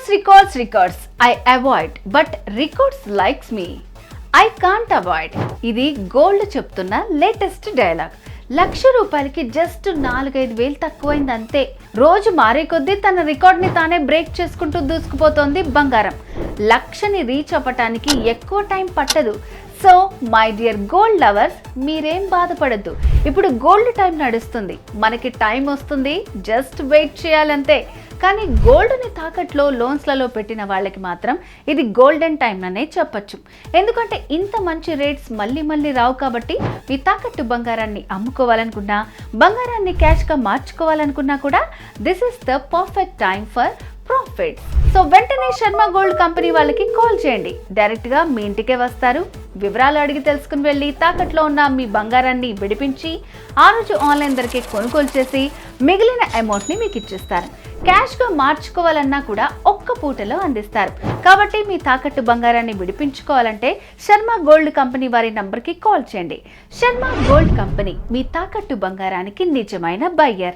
Records. I avoid, but records likes me. I can't avoid. ఇది gold చెప్తున్న latest dialogue. ₹1,00,000కి just 4-5 వేలు తక్కువైంది అంతే. రోజు మారే కొద్దీ తన రికార్డ్ని తానే బ్రేక్ చేసుకుంటూ దూసుకుపోతోంది బంగారం. 1,00,000ని రీచ్ అవ్వటానికి ఎక్కువ టైం పట్టదు. So my dear gold lovers, మీరేం బాధపడద్దు. ఇప్పుడు గోల్డ్ టైం నడుస్తుంది, మనకి టైం వస్తుంది, జస్ట్ వెయిట్ చేయాలంతే. కానీ గోల్డ్ని తాకట్లో లోన్స్లలో పెట్టిన వాళ్ళకి మాత్రం ఇది గోల్డెన్ టైం అనే చెప్పచ్చు. ఎందుకంటే ఇంత మంచి రేట్స్ మళ్ళీ రావు కాబట్టి మీ తాకట్టు బంగారాన్ని అమ్ముకోవాలనుకున్నా, బంగారాన్ని క్యాష్గా మార్చుకోవాలనుకున్నా కూడా this is the perfect time for profit. So వెంటనే శర్మ గోల్డ్ కంపెనీ వాళ్ళకి కాల్ చేయండి. డైరెక్ట్గా మీ ఇంటికే వస్తారు. వివరాలు అడిగి తెలుసుకుని వెళ్ళి తాకట్లో ఉన్న మీ బంగారాన్ని విడిపించి ఆ రోజు ఆన్లైన్ ధరకే కొనుగోలు చేసి మిగిలిన అమౌంట్ని మీకు ఇచ్చేస్తారు. క్యాష్గా మార్చుకోవాలన్నా కూడా ఒక్క పూటలో అందిస్తారు. కాబట్టి మీ తాకట్టు బంగారాన్ని విడిపించుకోవాలంటే శర్మ గోల్డ్ కంపెనీ వారి నంబర్కి కాల్ చేయండి. శర్మ గోల్డ్ కంపెనీ మీ తాకట్టు బంగారానికి నిజమైన బయ్యర్.